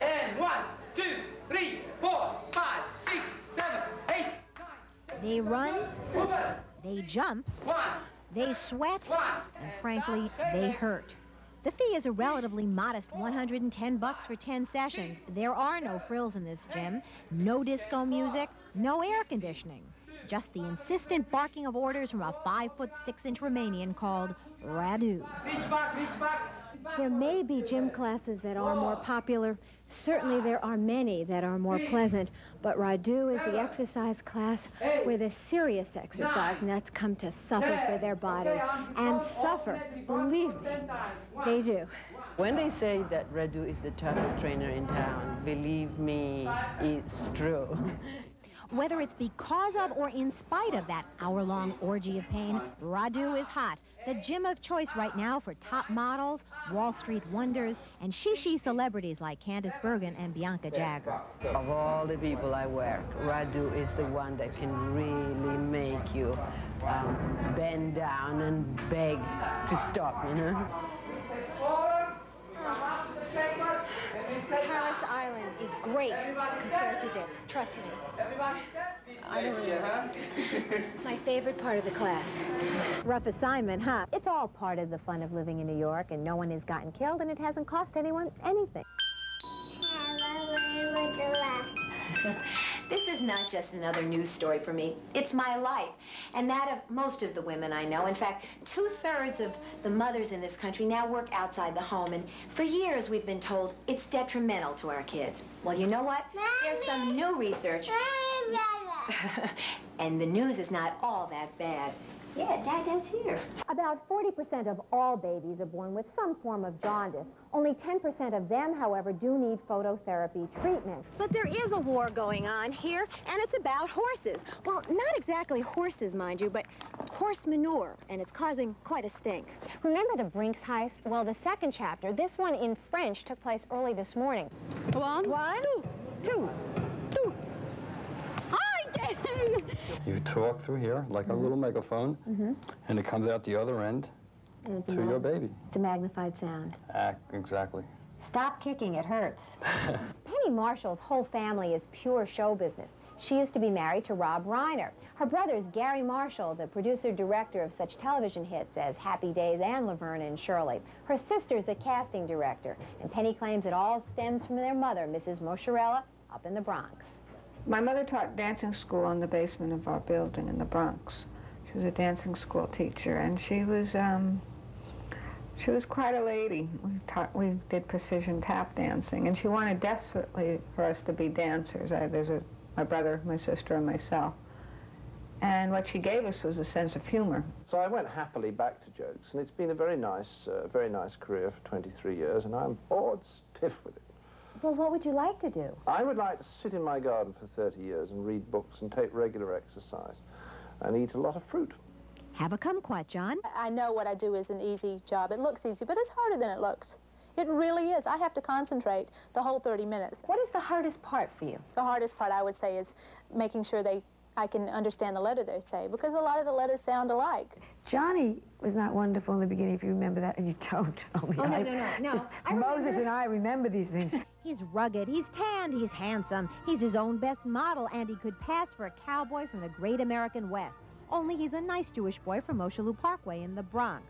And 1, 2, 3, 4, 5, 6, 7, 8, 9. They run, they jump, they sweat, and frankly, they hurt. The fee is a relatively modest $110 for 10 sessions. There are no frills in this gym, no disco music, no air conditioning. Just the insistent barking of orders from a 5'6" Romanian called Radu. Reach back, reach back. There may be gym classes that are more popular. Certainly there are many that are more pleasant. But Radu is the exercise class where the serious exercise nuts come to suffer for their body. And suffer, believe me, they do. When they say that Radu is the toughest trainer in town, believe me, it's true. Whether it's because of or in spite of that hour-long orgy of pain, Radu is hot. The gym of choice right now for top models, Wall Street wonders, and shishi celebrities like Candice Bergen and Bianca Jagger. Of all the people I work, Radu is the one that can really make you bend down and beg to stop, you know? Paris Island is great compared to this. Trust me. I don't know. My favorite part of the class. Rough assignment, huh? It's all part of the fun of living in New York, and no one has gotten killed, and it hasn't cost anyone anything. This is not just another news story for me. It's my life, and that of most of the women I know. In fact, 2/3 of the mothers in this country now work outside the home, and for years we've been told it's detrimental to our kids. Well, you know what? There's some new research. And the news is not all that bad. Yeah, Dad's here. About 40% of all babies are born with some form of jaundice. Only 10% of them, however, do need phototherapy treatment. But there is a war going on here, and it's about horses. Well, not exactly horses, mind you, but horse manure, and it's causing quite a stink. Remember the Brinks heist? Well, the second chapter, this one in French, took place early this morning. One, two. You talk through here like a little megaphone, and it comes out the other end to your baby. It's a magnified sound. Exactly. Stop kicking, it hurts. Penny Marshall's whole family is pure show business. She used to be married to Rob Reiner. Her brother is Gary Marshall, the producer-director of such television hits as Happy Days and Laverne and Shirley. Her sister's a casting director, and Penny claims it all stems from their mother, Mrs. Mosharella, up in the Bronx. My mother taught dancing school in the basement of our building in the Bronx. She was a dancing school teacher, and she was quite a lady. We did precision tap dancing, and she wanted desperately for us to be dancers. My brother, my sister, and myself. And what she gave us was a sense of humor. So I went happily back to jokes, and it's been a very nice career for 23 years, and I'm bored stiff with it. Well, what would you like to do? I would like to sit in my garden for 30 years and read books and take regular exercise and eat a lot of fruit. Have a kumquat, John. I know what I do is an easy job. It looks easy, but it's harder than it looks. It really is. I have to concentrate the whole 30 minutes. What is the hardest part for you? The hardest part, I would say, is making sure I can understand the letter they say, because a lot of the letters sound alike. Johnny was not wonderful in the beginning, if you remember that, and you don't tell me. Oh, no. Just Moses and I remember these things. He's rugged, he's tanned, he's handsome, he's his own best model, and he could pass for a cowboy from the great American West. Only he's a nice Jewish boy from Oshalou Parkway in the Bronx.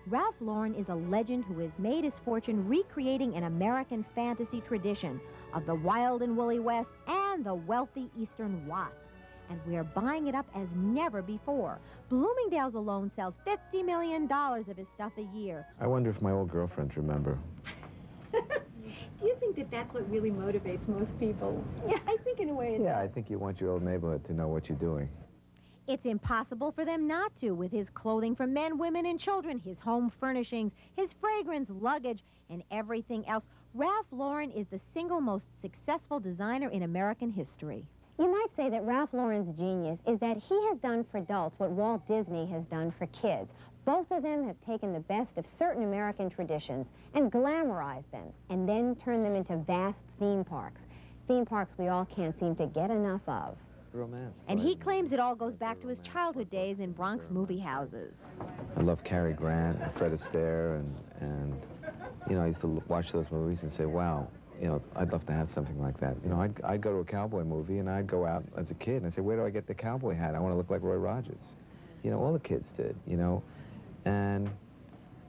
Ralph Lauren is a legend who has made his fortune recreating an American fantasy tradition of the wild and woolly West and the wealthy Eastern wasp. And we're buying it up as never before. Bloomingdale's alone sells $50 million of his stuff a year. I wonder if my old girlfriends remember. Do you think that that's what really motivates most people? Yeah, I think in a way it Yeah, I think you want your old neighborhood to know what you're doing. It's impossible for them not to, with his clothing for men, women, and children, his home furnishings, his fragrance, luggage, and everything else. Ralph Lauren is the single most successful designer in American history. You might say that Ralph Lauren's genius is that he has done for adults what Walt Disney has done for kids. Both of them have taken the best of certain American traditions and glamorized them, and then turned them into vast theme parks. Theme parks we all can't seem to get enough of. romance. And he claims it all goes back to his childhood days in Bronx movie houses. I love Cary Grant and Fred Astaire, and you know, I used to watch those movies and say, wow, you know, I'd love to have something like that. You know, I'd go to a cowboy movie, and I'd go out as a kid, and I'd say, where do I get the cowboy hat? I want to look like Roy Rogers. You know, all the kids did, you know. And,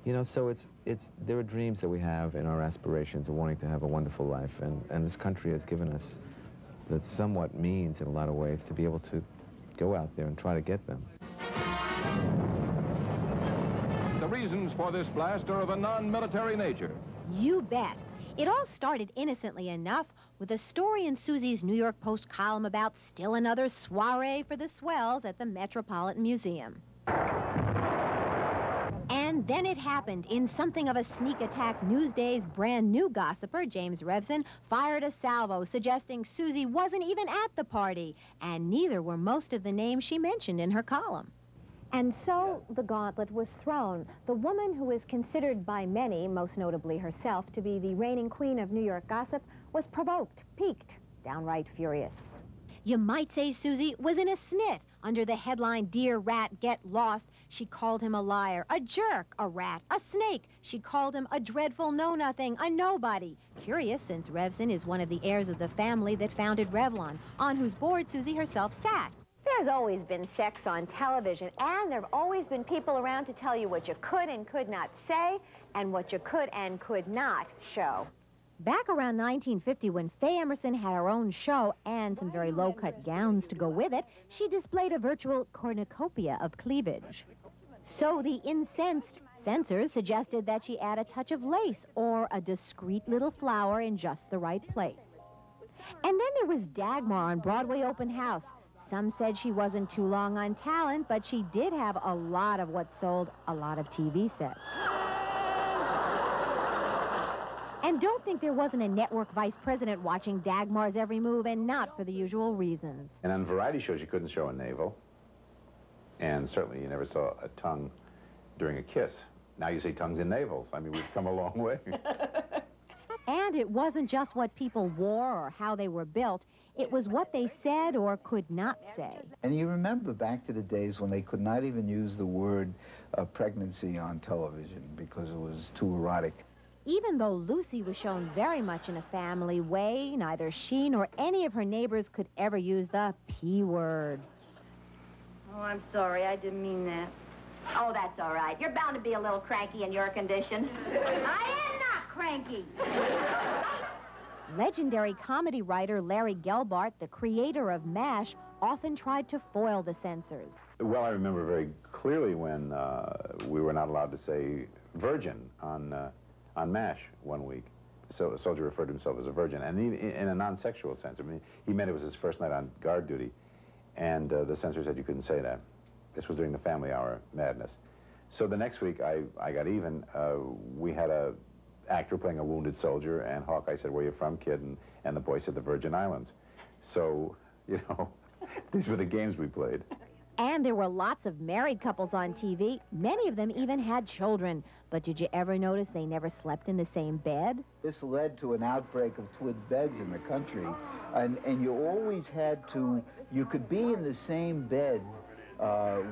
you know, so there are dreams that we have in our aspirations of wanting to have a wonderful life, and this country has given us the somewhat means in a lot of ways to be able to go out there and try to get them. The reasons for this blast are of a non-military nature. You bet. It all started innocently enough with a story in Susie's New York Post column about still another soiree for the swells at the Metropolitan Museum. And then it happened. In something of a sneak attack, Newsday's brand new gossiper, James Revson, fired a salvo suggesting Susie wasn't even at the party, and neither were most of the names she mentioned in her column. And so the gauntlet was thrown. The woman who is considered by many, most notably herself, to be the reigning queen of New York gossip, was provoked, piqued, downright furious. You might say Susie was in a snit. Under the headline, Dear Rat, Get Lost, she called him a liar, a jerk, a rat, a snake. She called him a dreadful know-nothing, a nobody. Curious, since Revson is one of the heirs of the family that founded Revlon, on whose board Susie herself sat. There's always been sex on television, and there have always been people around to tell you what you could and could not say, and what you could and could not show. Back around 1950, when Faye Emerson had her own show and some very low-cut gowns to go with it, she displayed a virtual cornucopia of cleavage. So the incensed censors suggested that she add a touch of lace or a discreet little flower in just the right place. And then there was Dagmar on Broadway Open House. Some said she wasn't too long on talent, but she did have a lot of what sold a lot of TV sets. And don't think there wasn't a network vice president watching Dagmar's every move, and not for the usual reasons. And on variety shows, you couldn't show a navel. And certainly you never saw a tongue during a kiss. Now you see tongues in navels. I mean, we've come a long way. And it wasn't just what people wore or how they were built. It was what they said or could not say. And you remember back to the days when they could not even use the word pregnancy on television because it was too erotic. Even though Lucy was shown very much in a family way, neither she nor any of her neighbors could ever use the P word. Oh, I'm sorry. I didn't mean that. Oh, that's all right. You're bound to be a little cranky in your condition. I am not cranky. Legendary comedy writer Larry Gelbart, the creator of MASH, often tried to foil the censors. Well, I remember very clearly when we were not allowed to say virgin on MASH one week. So a soldier referred to himself as a virgin, and in a non-sexual sense. I mean, he meant it was his first night on guard duty, and the censor said you couldn't say that. This was during the family hour madness. So the next week, I got even. We had a actor playing a wounded soldier, and Hawkeye said, where are you from, kid? And the boy said, the Virgin Islands. So, you know, these were the games we played. And there were lots of married couples on TV. Many of them even had children. But did you ever notice they never slept in the same bed? This led to an outbreak of twin beds in the country. And you always had to, you could be in the same bed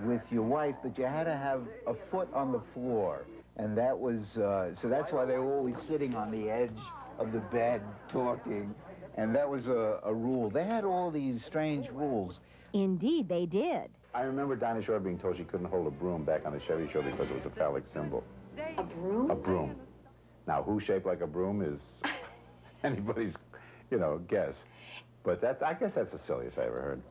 with your wife, but you had to have a foot on the floor. And that was, so that's why they were always sitting on the edge of the bed talking. And that was a rule. They had all these strange rules. Indeed, they did. I remember Dinah Shore being told she couldn't hold a broom back on the Chevy show because it was a phallic symbol. A broom? A broom. Now, who's shaped like a broom is anybody's, you know, guess. But that's, I guess that's the silliest I ever heard.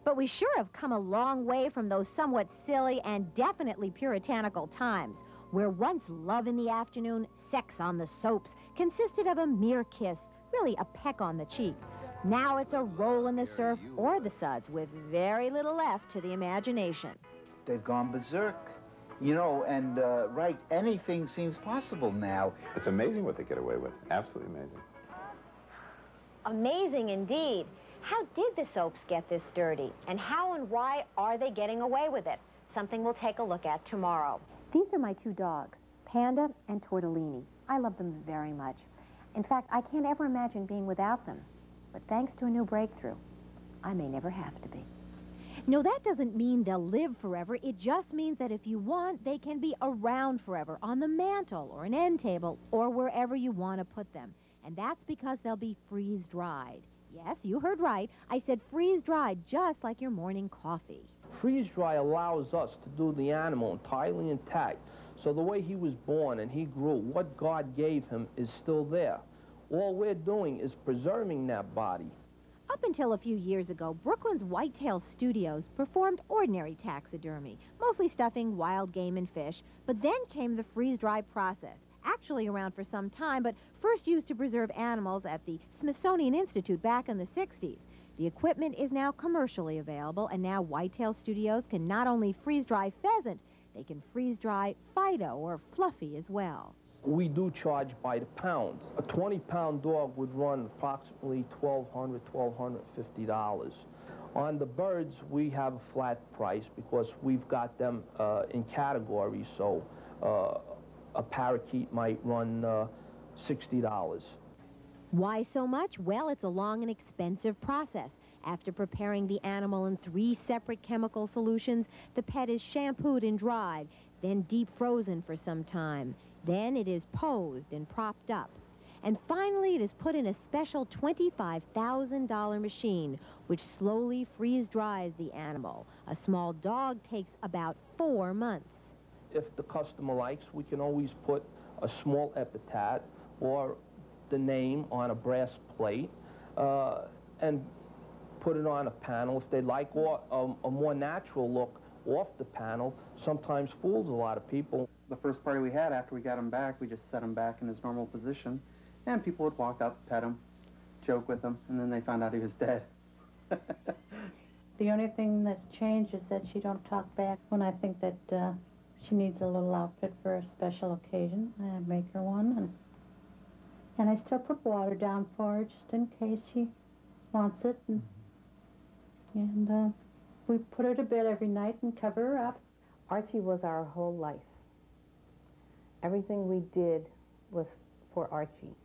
But we sure have come a long way from those somewhat silly and definitely puritanical times, where once love in the afternoon, sex on the soaps, consisted of a mere kiss, really a peck on the cheek. Now it's a roll in the surf or the suds with very little left to the imagination. They've gone berserk, you know, and right, anything seems possible now. It's amazing what they get away with, absolutely amazing. Amazing indeed. How did the soaps get this dirty? And how and why are they getting away with it? Something we'll take a look at tomorrow. These are my two dogs, Panda and Tortellini. I love them very much. In fact, I can't ever imagine being without them. But thanks to a new breakthrough, I may never have to be. No, that doesn't mean they'll live forever. It just means that if you want, they can be around forever, on the mantle or an end table or wherever you want to put them. And that's because they'll be freeze-dried. Yes, you heard right. I said freeze-dried, just like your morning coffee. Freeze-dry allows us to do the animal entirely intact. So the way he was born and he grew, what God gave him is still there. All we're doing is preserving that body. Up until a few years ago, Brooklyn's Whitetail Studios performed ordinary taxidermy, mostly stuffing wild game and fish, but then came the freeze-dry process, actually around for some time, but first used to preserve animals at the Smithsonian Institute back in the 60s. The equipment is now commercially available, and now Whitetail Studios can not only freeze-dry pheasant, they can freeze-dry Fido or Fluffy as well. We do charge by the pound. A 20-pound dog would run approximately $1,200, $1,250. On the birds, we have a flat price because we've got them in categories, so a parakeet might run $60. Why so much? Well, it's a long and expensive process. After preparing the animal in 3 separate chemical solutions, the pet is shampooed and dried, then deep frozen for some time. Then it is posed and propped up. And finally, it is put in a special $25,000 machine, which slowly freeze-dries the animal. A small dog takes about 4 months. If the customer likes, we can always put a small epitaph or the name on a brass plate and put it on a panel if they like, or a more natural look off the panel sometimes fools a lot of people. The first party we had after we got him back, we just set him back in his normal position, and people would walk up, pet him, joke with him, and then they found out he was dead. The only thing that's changed is that she don't talk back when I think that she needs a little outfit for a special occasion. I make her one, and I still put water down for her just in case she wants it, and we put her to bed every night and cover her up. Archie was our whole life. Everything we did was for Archie.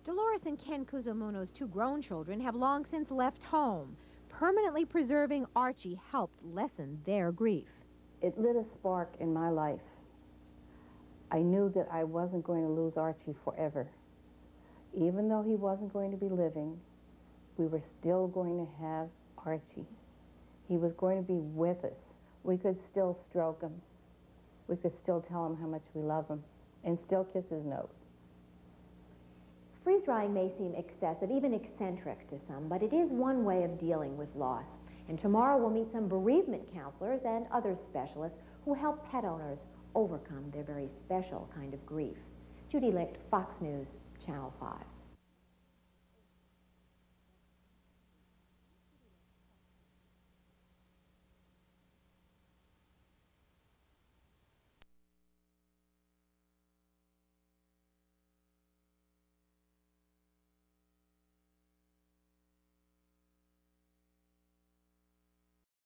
Dolores and Ken Kuzumono's 2 grown children have long since left home. Permanently preserving Archie helped lessen their grief. It lit a spark in my life. I knew that I wasn't going to lose Archie forever. Even though he wasn't going to be living, we were still going to have Archie. He was going to be with us. We could still stroke him. We could still tell him how much we love him and still kiss his nose. Freeze-drying may seem excessive, even eccentric to some, but it is one way of dealing with loss. And tomorrow we'll meet some bereavement counselors and other specialists who help pet owners overcome their very special kind of grief. Judy Licht, Fox News, Channel 5.